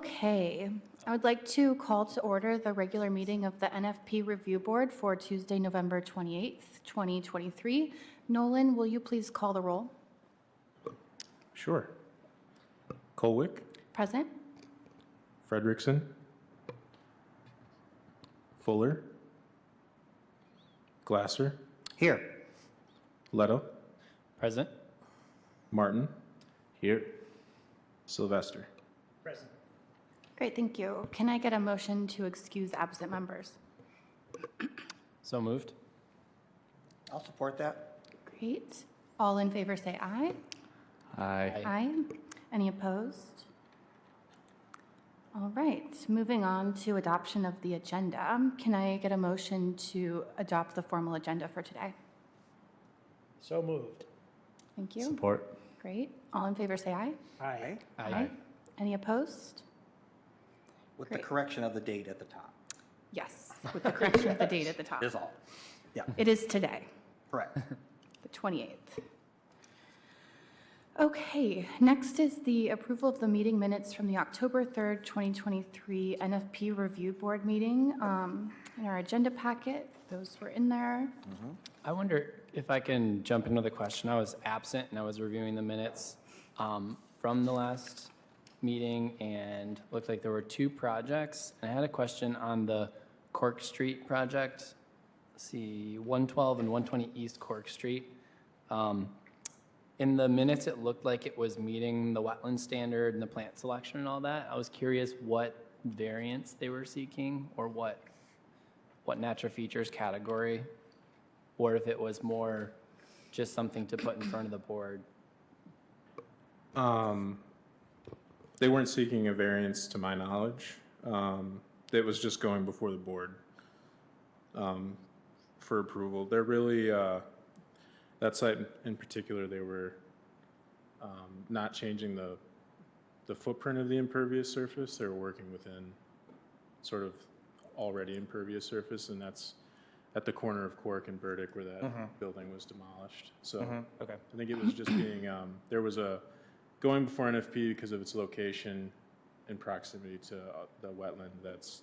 Okay, I would like to call to order the regular meeting of the NFP Review Board for Tuesday, November 28th, 2023. Nolan, will you please call the roll? Sure. Colwick, Present. Fredrickson, Fuller, Glasser, Here. Leto, Present. Martin, Here. Sylvester. Present. Great, thank you. Can I get a motion to excuse absent members? So moved. I'll support that. Great. All in favor say aye. Aye. Aye. Any opposed? All right, moving on to adoption of the agenda. Can I get a motion to adopt the formal agenda for today? So moved. Thank you. Support. Great. All in favor say aye. Aye. Aye. Any opposed? With Great. the correction of the date at the top. Yes, with the correction of the date at the top. Is all. Yeah, It is today, correct. the 28th. Okay, next is the approval of the meeting minutes from the October 3rd, 2023 NFP Review Board meeting. In our agenda packet, those were in there. I wonder if I can jump into the question. I was absent and I was reviewing the minutes from the last meeting, and looked like there were two projects. And I had a question on the Cork Street project. Let's see, 112 and 120 East Cork Street. In the minutes, it looked like it was meeting the wetland standard and the plant selection and all that. I was curious what variance they were seeking, or what natural features category, or if it was more just something to put in front of the board. They weren't seeking a variance to my knowledge. It was just going before the board for approval. They're really, that site in particular, they were not changing the footprint of the impervious surface. They were working within sort of already impervious surface, and that's at the corner of Cork and Burdick where that building was demolished. So Okay. I think it was just being, there was a, going before NFP because of its location and proximity to the wetland that's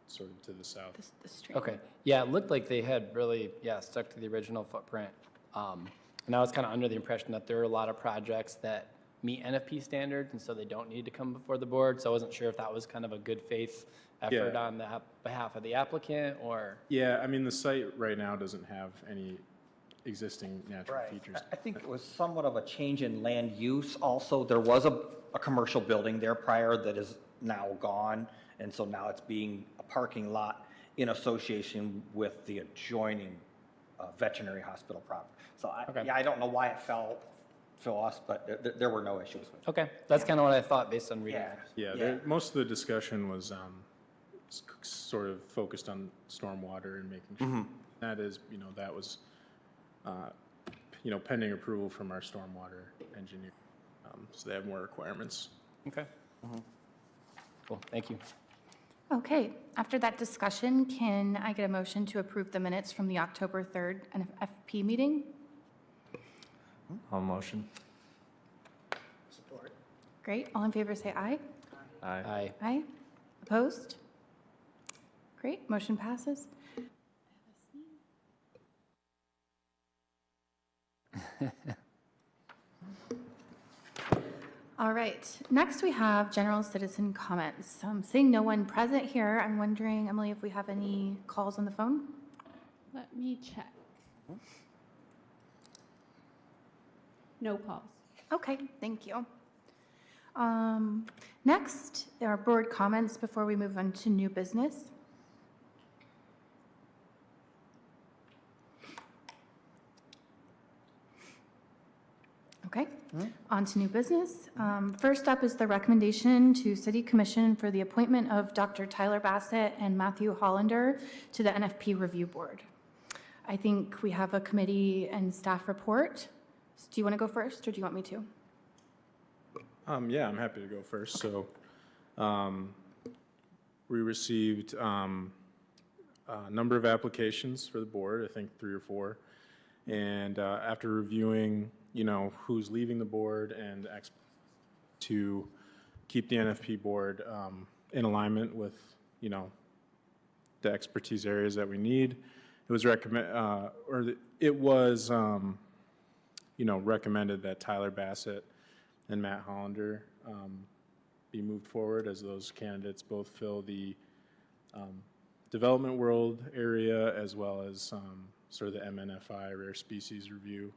sort of to the south. The stream. Okay, yeah, it looked like they had really, stuck to the original footprint. And I was kind of under the impression that there are a lot of projects that meet NFP standards, and so they don't need to come before the board. So I wasn't sure if that was kind of a good faith effort Yeah. on the behalf of the applicant, or. Yeah, I mean, the site right now doesn't have any existing natural features. I think it was somewhat of a change in land use also. There was a commercial building there prior that is now gone, and so now it's being a parking lot in association with the adjoining veterinary hospital property. So I don't know why it fell us, but there were no issues with it. Okay, that's kind of what I thought based on reading. Most of the discussion was sort of focused on stormwater and making sure that is, that was, pending approval from our stormwater engineer. So they have more requirements. Okay. Cool, thank you. Okay, after that discussion, can I get a motion to approve the minutes from the October 3rd NFP meeting? I'll motion. Support. Great, all in favor say aye. Aye. Aye. Opposed? Great, motion passes. All right, next we have general citizen comments. Seeing no one present here, I'm wondering, Emily, if we have any calls on the phone? Let me check. No calls. Okay, thank you. Next, there are board comments before we move on to new business. Okay, on to new business. First up is the recommendation to City Commission for the appointment of Dr. Tyler Bassett and Matthew Hollander to the NFP Review Board. I think we have a committee and staff report. Do you want to go first, or do you want me to? Yeah, I'm happy to go first. So we received a number of applications for the board, I think 3 or 4. And after reviewing, who's leaving the board and to keep the NFP board in alignment with, you know, the expertise areas that we need. It was you know, recommended that Tyler Bassett and Matt Hollander be moved forward, as those candidates both fill the development world area as well as sort of the MNFI, rare species review,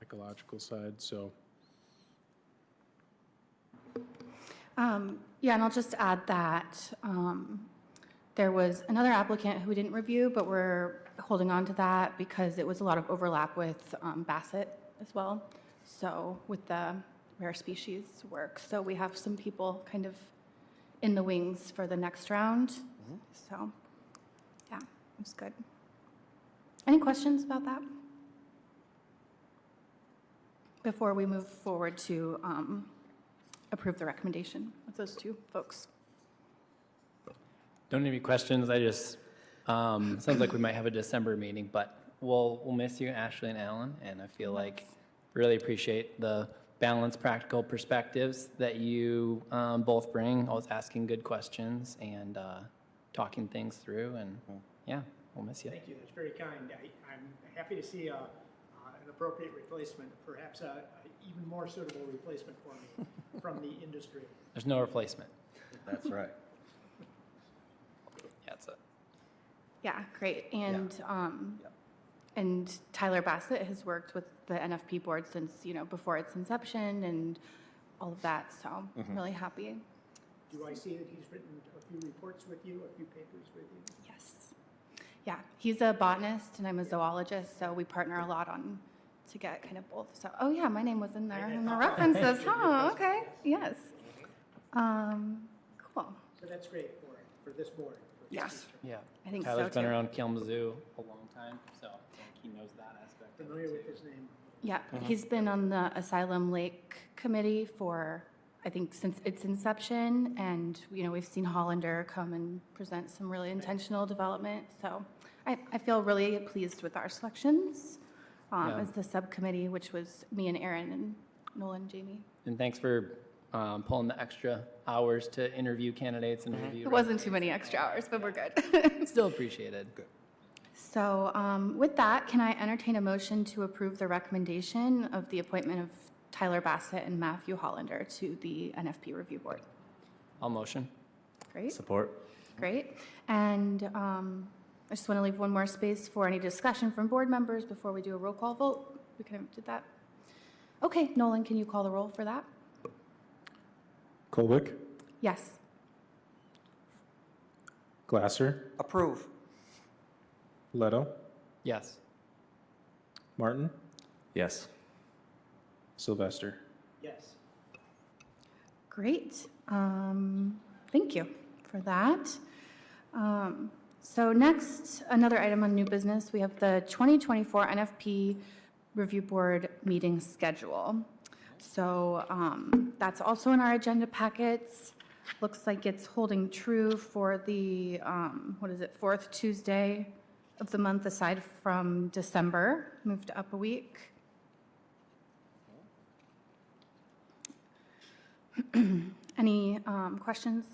ecological side. So Yeah, and I'll just add that there was another applicant who didn't review, but we're holding on to that because it was a lot of overlap with Bassett as well, so with the rare species work. So we have some people kind of in the wings for the next round. So, yeah, it was good. Any questions about that? Before we move forward to approve the recommendation of those two folks. Don't need any questions. I just, sounds like we might have a December meeting, but we'll miss you, Ashley and Alan, and I feel like really appreciate the balanced, practical perspectives that you both bring, always asking good questions and talking things through, and yeah, we'll miss you. Thank you, that's very kind. I'm happy to see an appropriate replacement, perhaps an even more suitable replacement for me from the industry. There's no replacement. That's right. Yeah, that's it. Yeah, great. And and Tyler Bassett has worked with the NFP board since, you know, before its inception and all of that. So I'm really happy. Do I see that he's written a few reports with you, a few papers with you? Yes. Yeah, he's a botanist and I'm a zoologist, so we partner a lot on to get kind of both. So, oh yeah, my name was in there in the references. Huh? Okay. Yes. Cool. So that's great for this board. For this Yes. district. Yeah. I think Tyler's so been too. around Kalamazoo a long time, so I think he knows that aspect. of it, Familiar too. with his name. Yeah, he's been on the Asylum Lake Committee for, I think, since its inception, and, you know, we've seen Hollander come and present some really intentional development, so I feel really pleased with our selections Yeah. as the subcommittee, which was me and Aaron and Nolan and Jamie. And thanks for pulling the extra hours to interview candidates and review. It wasn't too many extra hours, but we're good. Still appreciated. So with that, can I entertain a motion to approve the recommendation of the appointment of Tyler Bassett and Matthew Hollander to the NFP Review Board? I'll motion. Great. Support? Great. And I just want to leave one more space for any discussion from board members before we do a roll call vote. We kind of did that. Okay, Nolan, can you call the roll for that? Colwick, Yes. Glasser, Approve. Leto, Yes. Martin, Yes. Sylvester. Yes. Great. Thank you for that. So next, another item on new business, we have the 2024 NFP Review Board meeting schedule. So that's also in our agenda packets. Looks like it's holding true for the, what is it, fourth Tuesday of the month aside from December, moved up a week. Any questions?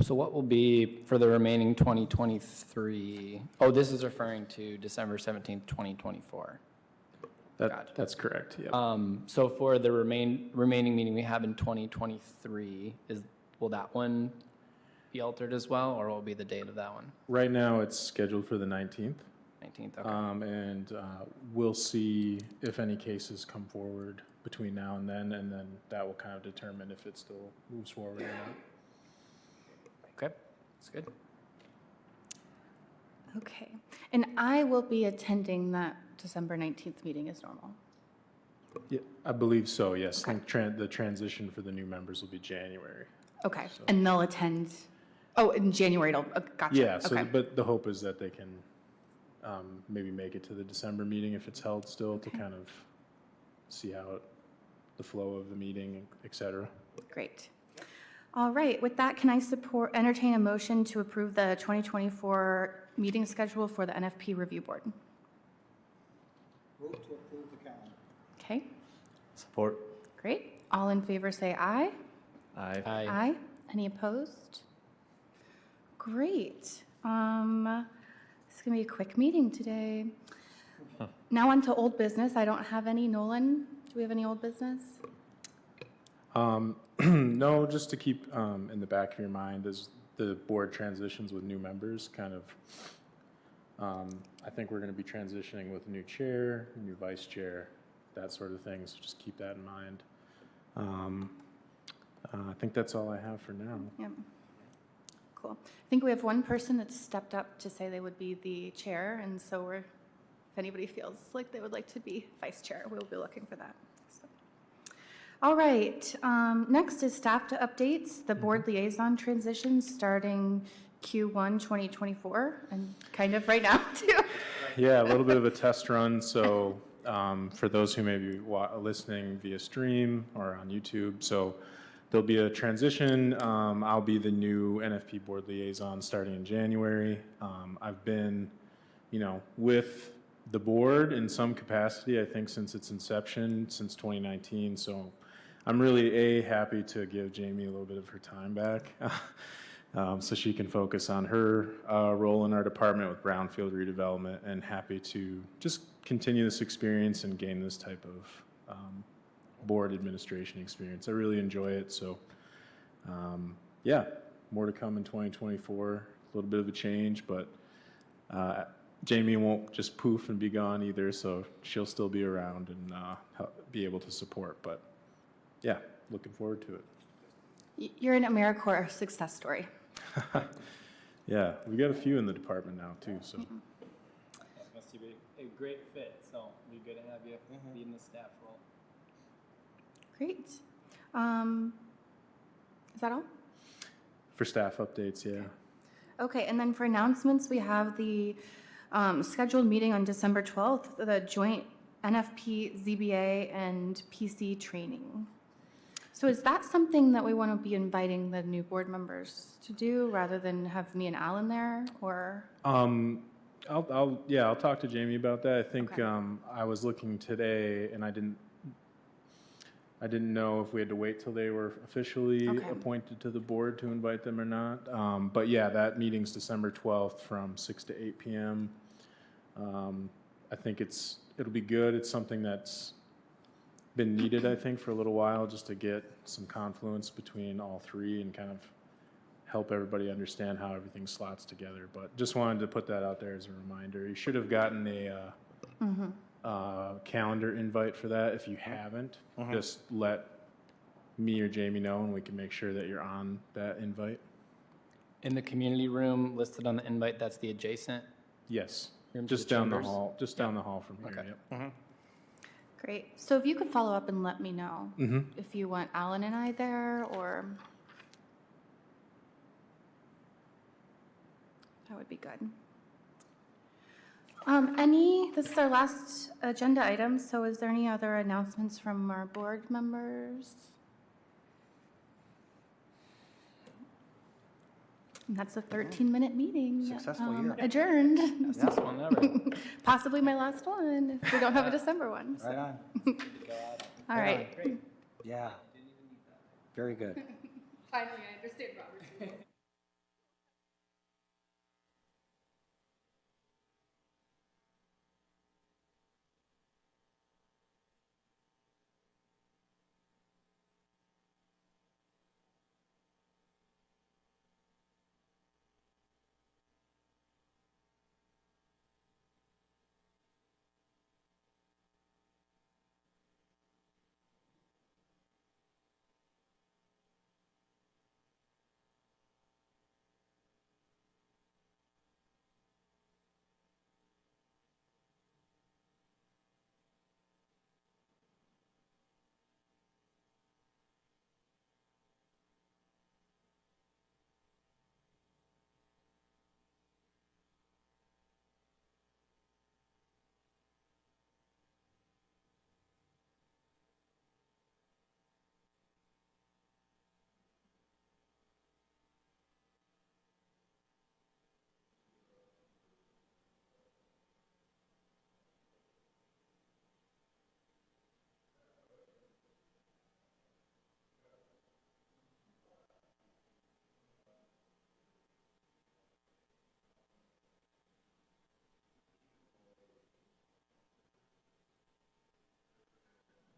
So what will be for the remaining 2023? Oh, this is referring to December 17th, 2024. Gotcha. That's correct, yeah. So for the remaining meeting we have in 2023, will that one be altered as well, or what will be the date of that one? Right now, it's scheduled for the 19th. 19th, okay. And we'll see if any cases come forward between now and then that will kind of determine if it still moves forward or not. Okay, that's good. Okay. And I will be attending that December 19th meeting as normal. Yeah, I believe so, yes. Okay. The transition for the new members will be January. Okay. So- And they'll attend, oh, in January, gotcha. Yeah, so, Okay. but the hope is that they can maybe make it to the December meeting if it's held still to kind of see how the flow of the meeting, et cetera. Great. All right, with that, can I entertain a motion to approve the 2024 meeting schedule for the NFP Review Board? Move to approve the calendar. Okay, Support. Great. All in favor say aye. Aye. Aye. Any opposed? Great. It's gonna be a quick meeting today. Now on to old business. I don't have any. Nolan, do we have any old business? No, just to keep in the back of your mind as the board transitions with new members, kind of, I think we're going to be transitioning with a new chair, a new vice chair, that sort of thing, so just keep that in mind. I think that's all I have for now. Yep. Cool. I think we have one person that's stepped up to say they would be the chair, and so if anybody feels like they would like to be vice chair, we'll be looking for that. So. All right. Next is staff to updates, the board liaison transitions starting Q1 2024, and kind of right now too. Yeah, a little bit of a test run. So for those who may be listening via stream or on YouTube, so there'll be a transition. I'll be the new NFP board liaison starting in January. I've been, with the board in some capacity, I think since its inception, since 2019. So I'm really happy to give Jamie a little bit of her time back. So she can focus on her role in our department with brownfield redevelopment, and happy to just continue this experience and gain this type of board administration experience. I really enjoy it. So yeah, more to come in 2024, a little bit of a change, but Jamie won't just poof and be gone either, so she'll still be around and be able to support. But yeah, looking forward to it. You're an AmeriCorps success story. Yeah, we got a few in the department now too, so. Must be a great fit, so it'd be good to have you be in the staff role. Great. Is that all? For staff updates, yeah. Okay, and then for announcements, we have the scheduled meeting on December 12th, the joint NFP, ZBA, and PC training. So is that something that we want to be inviting the new board members to do rather than have me and Alan there, or? I'll talk to Jamie about that. I think Okay. I was looking today, and I didn't know if we had to wait till they were officially Okay. appointed to the board to invite them or not. But yeah, that meeting's December 12th from 6 to 8 p.m. I think it'll be good. It's something that's been needed, I think, for a little while, just to get some confluence between all three and kind of help everybody understand how everything slots together. But just wanted to put that out there as a reminder. You should have gotten a calendar invite for that. If you haven't, just let me or Jamie know, and we can make sure that you're on that invite. In the community room listed on the invite, that's the adjacent Yes, room to just the down the chambers? hall, just down the hall from here. Okay. Yep. Great. So if you could follow up and let me know Mhm. if you want Alan and I there, or that would be good. This is our last agenda item, so is there any other announcements from our board members? And that's a 13-minute meeting. Successful year. Adjourned. Last one ever. Possibly my last one, if we don't have a December one. so. Right on. All right. Yeah. Very good. Finally, I understand Robert's rules.